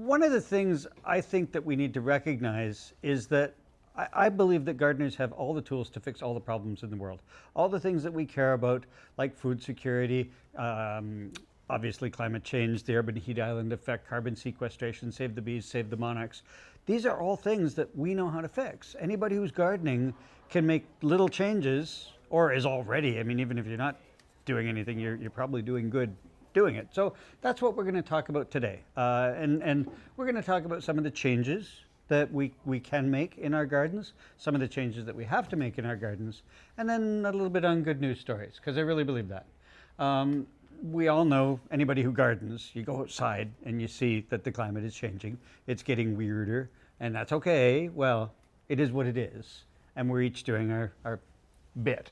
One of the things I think that we need to recognize is that I believe that gardeners have all the tools to fix all the problems in the world. All the things that we care about, like food security, obviously climate change, the urban heat island effect, carbon sequestration, save the bees, save the monarchs. These are all things that we know how to fix. Anybody who's gardening can make little changes, or is already, I mean, even if you're not doing anything, you're probably doing good doing it. So that's what we're going to talk about today. And we're going to talk about some of the changes that we can make in our gardens, some of the changes that we have to make in our gardens, and then a little bit on good news stories, because I really believe that. We all know, anybody who gardens, you go outside and you see that the climate is changing. It's getting weirder, and that's okay. Well, it is what it is, and we're each doing our bit.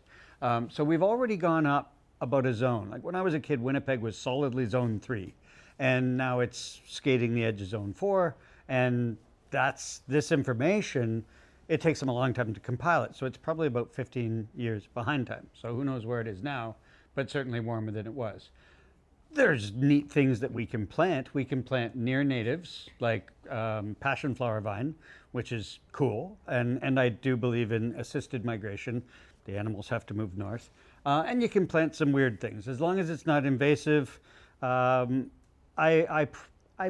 So we've already gone up about a zone. Like when I was a kid, Winnipeg was solidly zone 3, and now it's skating the edge of zone 4, and that's this information. It takes them a long time to compile it, so it's probably about 15 years behind time. So who knows where it is now, but certainly warmer than it was. There's neat things that we can plant. We can plant near natives like passion flower vine, which is cool, and I do believe in assisted migration. The animals have to move north. And you can plant some weird things as long as it's not invasive. I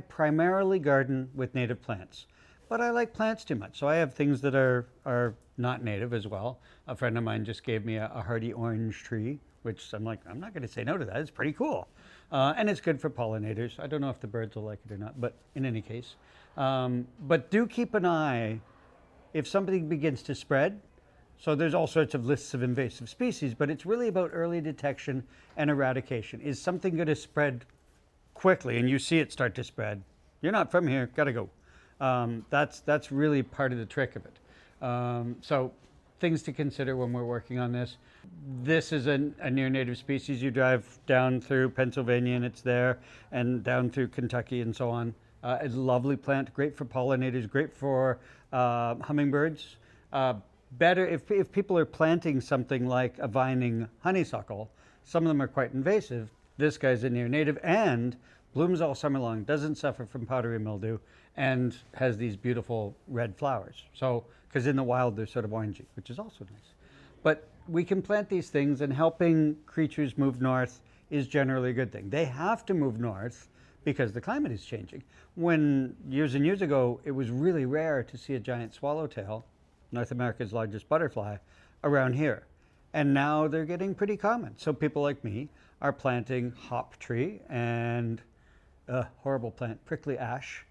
primarily garden with native plants, but I like plants too much. So I have things that are not native as well. A friend of mine just gave me a hardy orange tree, which I'm like, I'm not going to say no to that. It's pretty cool. And it's good for pollinators. I don't know if the birds will like it or not, but in any case. But do keep an eye if something begins to spread. So there's all sorts of lists of invasive species, but it's really about early detection and eradication. Is something going to spread quickly and you see it start to spread? You're not from here, gotta go. That's really part of the trick of it. So things to consider when we're working on this. This is a near native species. You drive down through Pennsylvania and it's there, and down through Kentucky and so on. It's a lovely plant, great for pollinators, great for hummingbirds. Better if people are planting something like a vining honeysuckle. Some of them are quite invasive. This guy's a near native and blooms all summer long, doesn't suffer from powdery mildew, and has these beautiful red flowers. So, because in the wild they're sort of orangey, which is also nice. But we can plant these things, and helping creatures move north is generally a good thing. They have to move north because the climate is changing. When years and years ago, it was really rare to see a giant swallowtail, North America's largest butterfly, around here. And now they're getting pretty common. So people like me are planting hop tree and a horrible plant, prickly ash.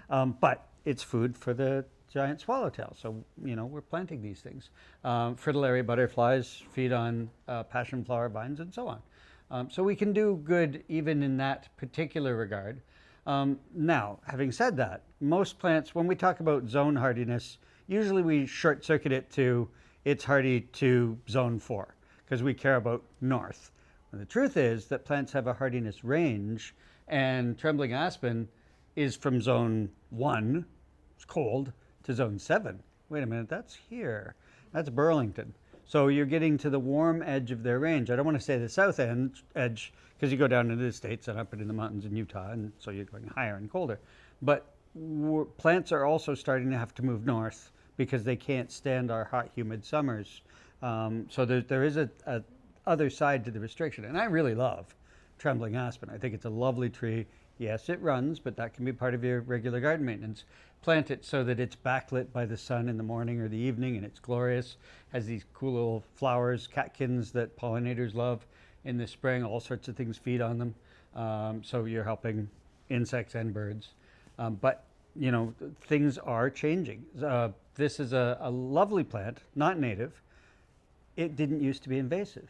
But it's food for the giant swallowtail. So, you know, we're planting these things. Fritillary butterflies feed on passion flower vines and so on. So we can do good even in that particular regard. Now, having said that, most plants, when we talk about zone hardiness, usually we short circuit it to it's hardy to zone 4 because we care about north. And the truth is that plants have a hardiness range, and trembling aspen is from zone 1, it's cold, to zone 7. Wait a minute, that's here. That's Burlington. So you're getting to the warm edge of their range. I don't want to say the south edge because you go down into the States and up into the mountains in Utah, and so you're going higher and colder. But plants are also starting to have to move north because they can't stand our hot, humid summers. So there is a other side to the restriction. And I really love trembling aspen. I think it's a lovely tree. Yes, it runs, but that can be part of your regular garden maintenance. Plant it so that it's backlit by the sun in the morning or the evening, and it's glorious. Has these cool little flowers, catkins that pollinators love in the spring. All sorts of things feed on them. So you're helping insects and birds. But you know, things are changing. This is a lovely plant, not native. It didn't used to be invasive.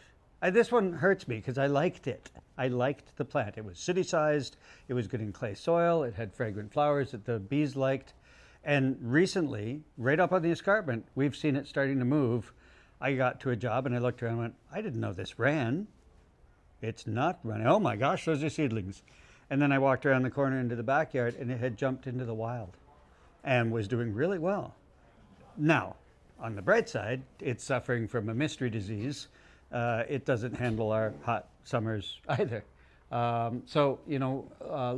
This one hurts me because I liked it. I liked the plant. It was city-sized. It was good in clay soil. It had fragrant flowers that the bees liked. And recently, right up on the escarpment, we've seen it starting to move. I got to a job and I looked around and went, I didn't know this ran. It's not running. Oh my gosh, those are seedlings. And then I walked around the corner into the backyard and it had jumped into the wild and was doing really well. Now, on the bright side, it's suffering from a mystery disease. It doesn't handle our hot summers either. So,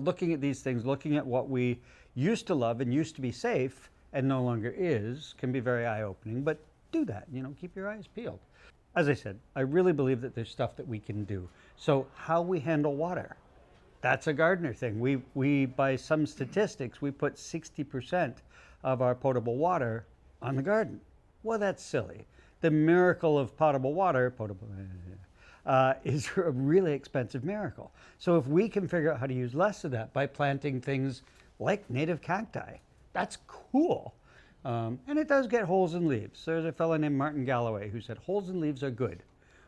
looking at these things, looking at what we used to love and used to be safe and no longer is, can be very eye-opening, but do that, keep your eyes peeled. As I said, I really believe that there's stuff that we can do. So how we handle water, that's a gardener thing. We by some statistics, we put 60% of our potable water on the garden. Well, that's silly. The miracle of potable water, is a really expensive miracle. So if we can figure out how to use less of that by planting things like native cacti, that's cool. And it does get holes in leaves. There's a fellow named Martin Galloway who said holes in leaves are good.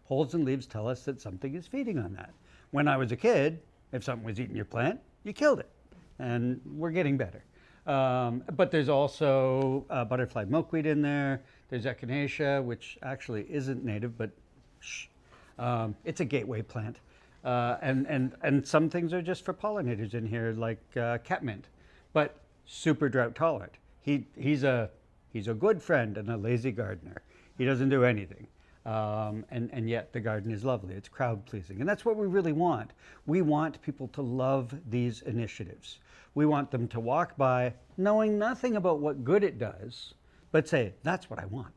Holes in leaves tell us that something is feeding on that. When I was a kid, if something was eating your plant, you killed it. And we're getting better. But there's also butterfly milkweed in there. There's echinacea, which actually isn't native, but it's a gateway plant. And some things are just for pollinators in here, like catmint, but super drought tolerant. He's a good friend and a lazy gardener. He doesn't do anything. And yet the garden is lovely. It's crowd pleasing. And that's what we really want. We want people to love these initiatives. We want them to walk by knowing nothing about what good it does, but say, that's what I want.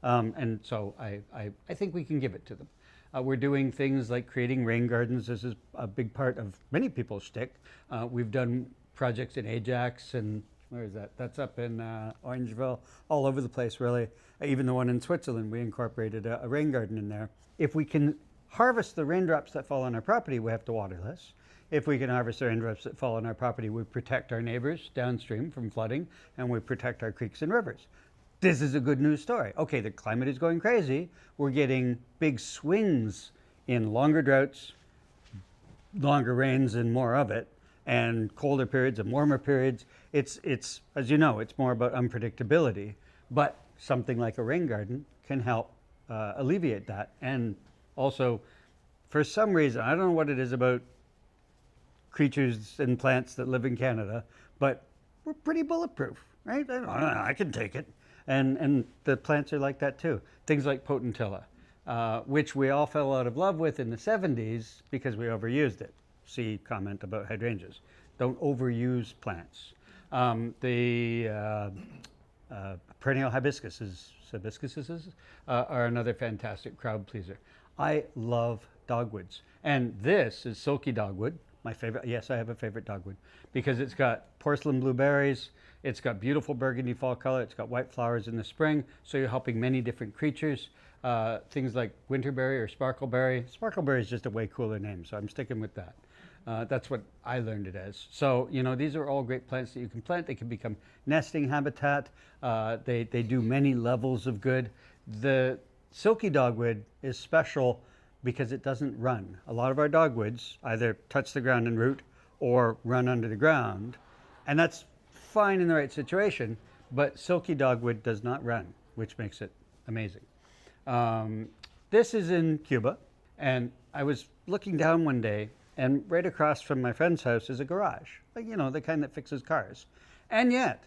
And so I think we can give it to them. We're doing things like creating rain gardens. This is a big part of many people's shtick. We've done projects in Ajax and where is that? That's up in Orangeville, all over the place, really. Even the one in Switzerland, we incorporated a rain garden in there. If we can harvest the raindrops that fall on our property, we have to water less. If we can harvest the raindrops that fall on our property, we protect our neighbors downstream from flooding, and we protect our creeks and rivers. This is a good news story. Okay, the climate is going crazy. We're getting big swings in longer droughts, longer rains and more of it, and colder periods and warmer periods. It's as you know, it's more about unpredictability, but something like a rain garden can help alleviate that. And also, for some reason, I don't know what it is about creatures and plants that live in Canada, but we're pretty bulletproof, right? I can take it. And the plants are like that too. Things like potentilla, which we all fell out of love with in the 70s because we overused it. See comment about hydrangeas. Don't overuse plants. The perennial hibiscuses are another fantastic crowd pleaser. I love dogwoods. And this is silky dogwood, my favorite. Yes, I have a favorite dogwood because it's got porcelain blueberries. It's got beautiful burgundy fall color. It's got white flowers in the spring. So you're helping many different creatures. Things like winterberry or sparkleberry. Sparkleberry is just a way cooler name, so I'm sticking with that. That's what I learned it as. So, these are all great plants that you can plant. They can become nesting habitat. They do many levels of good. The silky dogwood is special because it doesn't run. A lot of our dogwoods either touch the ground and root or run under the ground. And that's fine in the right situation, but silky dogwood does not run, which makes it amazing. This is in Cuba, and I was looking down one day, and right across from my friend's house is a garage, like, the kind that fixes cars. And yet,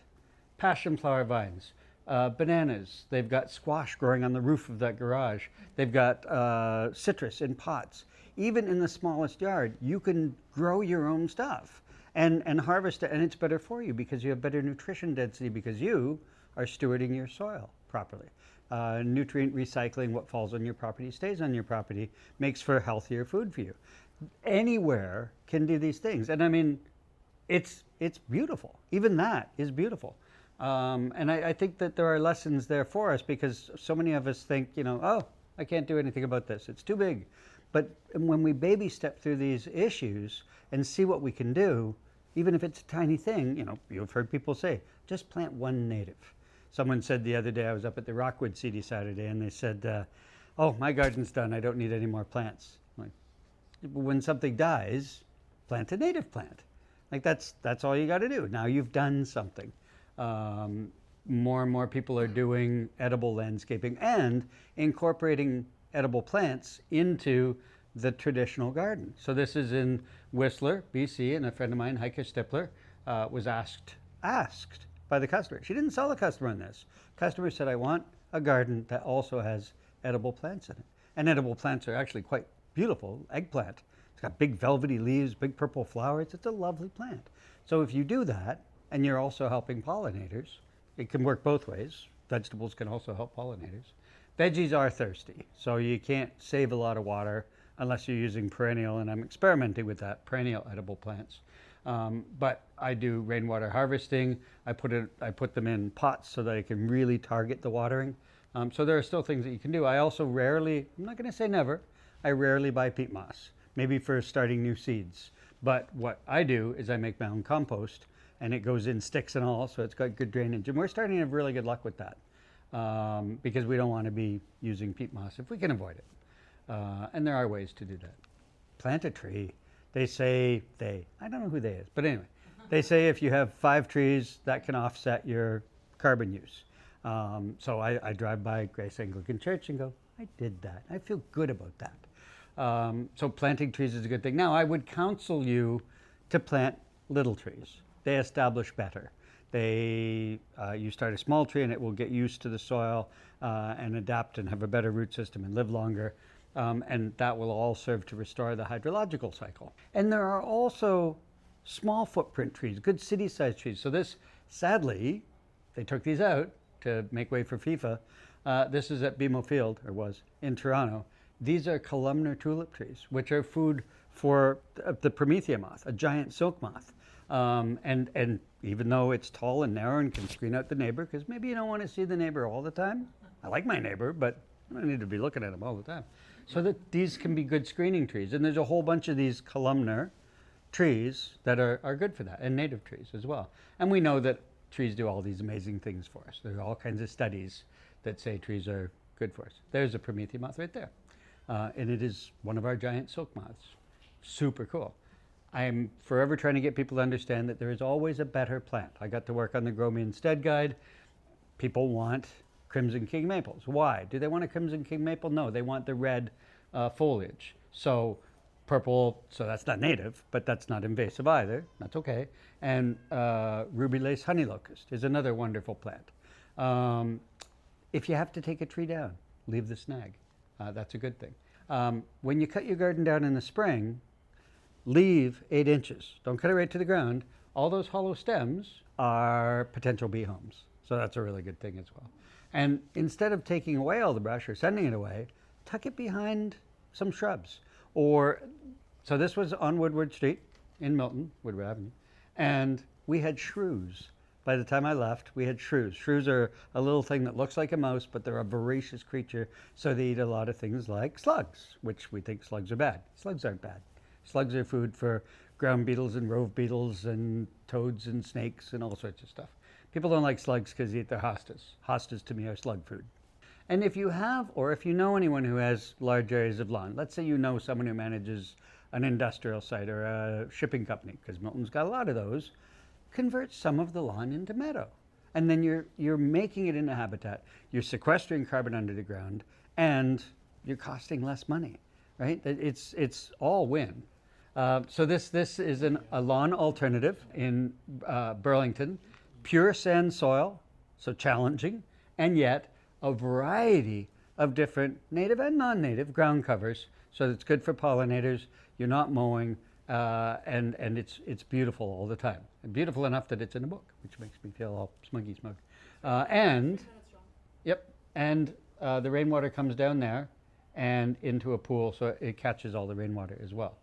passion flower vines, bananas, they've got squash growing on the roof of that garage. They've got citrus in pots. Even in the smallest yard, you can grow your own stuff and harvest it, and it's better for you because you have better nutrition density because you are stewarding your soil properly. Nutrient recycling, what falls on your property stays on your property, makes for healthier food for you. Anywhere can do these things. And I mean, it's beautiful. Even that is beautiful. And I think that there are lessons there for us because so many of us think, oh, I can't do anything about this. It's too big. But when we baby step through these issues and see what we can do, even if it's a tiny thing, you've heard people say, just plant one native. Someone said the other day, I was up at the Rockwood Seedy Saturday, and they said, oh, my garden's done. I don't need any more plants. I'm like, when something dies, plant a native plant. Like that's all you got to do. Now you've done something. More and more people are doing edible landscaping and incorporating edible plants into the traditional garden. So this is in Whistler, BC, and a friend of mine, Heike Stippler, was asked by the customer. She didn't sell the customer on this. Customer said, I want a garden that also has edible plants in it. And edible plants are actually quite beautiful. Eggplant. It's got big velvety leaves, big purple flowers. It's a lovely plant. So if you do that, and you're also helping pollinators, it can work both ways. Vegetables can also help pollinators. Veggies are thirsty, so you can't save a lot of water unless you're using perennial, and I'm experimenting with that, perennial edible plants. But I do rainwater harvesting. I put them in pots so that I can really target the watering. So there are still things that you can do. I also rarely, I'm not going to say never, I rarely buy peat moss, maybe for starting new seeds. But what I do is I make my own compost, and it goes in sticks and all, so it's got good drainage. And we're starting to have really good luck with that because we don't want to be using peat moss if we can avoid it. And there are ways to do that. Plant a tree. They say, I don't know who they is, but anyway, they say if you have 5 trees, that can offset your carbon use. So I drive by Grace Anglican Church and go, I did that. I feel good about that. So planting trees is a good thing. Now, I would counsel you to plant little trees. They establish better. You start a small tree and it will get used to the soil and adapt and have a better root system and live longer. And that will all serve to restore the hydrological cycle. And there are also small footprint trees, good city-sized trees. So this, sadly, they took these out to make way for FIFA. This is at BMO Field, or was, in Toronto. These are columnar tulip trees, which are food for the Promethea moth, a giant silk moth. And even though it's tall and narrow and can screen out the neighbor, because maybe you don't want to see the neighbor all the time. I like my neighbor, but I don't need to be looking at him all the time. So that these can be good screening trees. And there's a whole bunch of these columnar trees that are good for that, and native trees as well. And we know that trees do all these amazing things for us. There are all kinds of studies that say trees are good for us. There's a Promethea moth right there. And it is one of our giant silk moths. Super cool. I am forever trying to get people to understand that there is always a better plant. I got to work on the Grow Me Instead guide. People want Crimson King maples. Why? Do they want a Crimson King maple? No, they want the red foliage. So purple, so that's not native, but that's not invasive either. That's okay. And ruby lace honey locust is another wonderful plant. If you have to take a tree down, leave the snag. That's a good thing. When you cut your garden down in the spring, leave 8 inches. Don't cut it right to the ground. All those hollow stems are potential bee homes. So that's a really good thing as well. And instead of taking away all the brush or sending it away, tuck it behind some shrubs. So this was on Woodward Street in Milton, Woodward Avenue, and we had shrews. By the time I left, we had shrews. Shrews are a little thing that looks like a mouse, but they're a voracious creature, so they eat a lot of things like slugs, which we think slugs are bad. Slugs aren't bad. Slugs are food for ground beetles and rove beetles and toads and snakes and all sorts of stuff. People don't like slugs because they eat their hostas. Hostas to me are slug food. And if you have, or if you know anyone who has large areas of lawn, let's say you know someone who manages an industrial site or a shipping company, because Milton's got a lot of those, convert some of the lawn into meadow. And then you're making it into habitat. You're sequestering carbon under the ground, and you're costing less money, right? It's all win. So this is a lawn alternative in Burlington. Pure sand soil, so challenging, and yet a variety of different native and non-native ground covers. So it's good for pollinators. You're not mowing, and it's beautiful all the time. And beautiful enough that it's in a book, which makes me feel all smuggy smug. And the rainwater comes down there and into a pool, so it catches all the rainwater as well.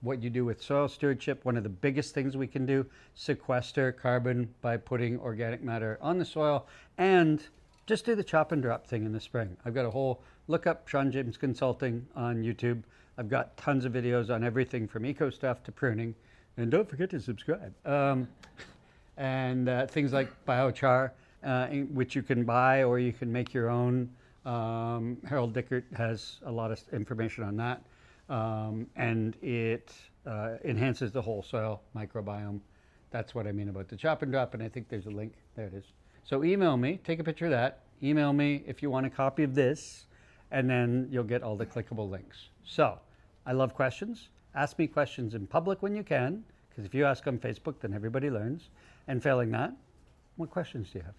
What you do with soil stewardship, one of the biggest things we can do, sequester carbon by putting organic matter on the soil, and just do the chop and drop thing in the spring. I've got a whole, look up Sean James Consulting on YouTube. I've got tons of videos on everything from eco stuff to pruning, and don't forget to subscribe. And things like biochar, which you can buy or you can make your own. Harold Dickert has a lot of information on that. And it enhances the whole soil microbiome. That's what I mean about the chop and drop, and I think there's a link. There it is. So email me, take a picture of that, email me if you want a copy of this, and then you'll get all the clickable links. So I love questions. Ask me questions in public when you can, because if you ask on Facebook, then everybody learns. And failing that, what questions do you have?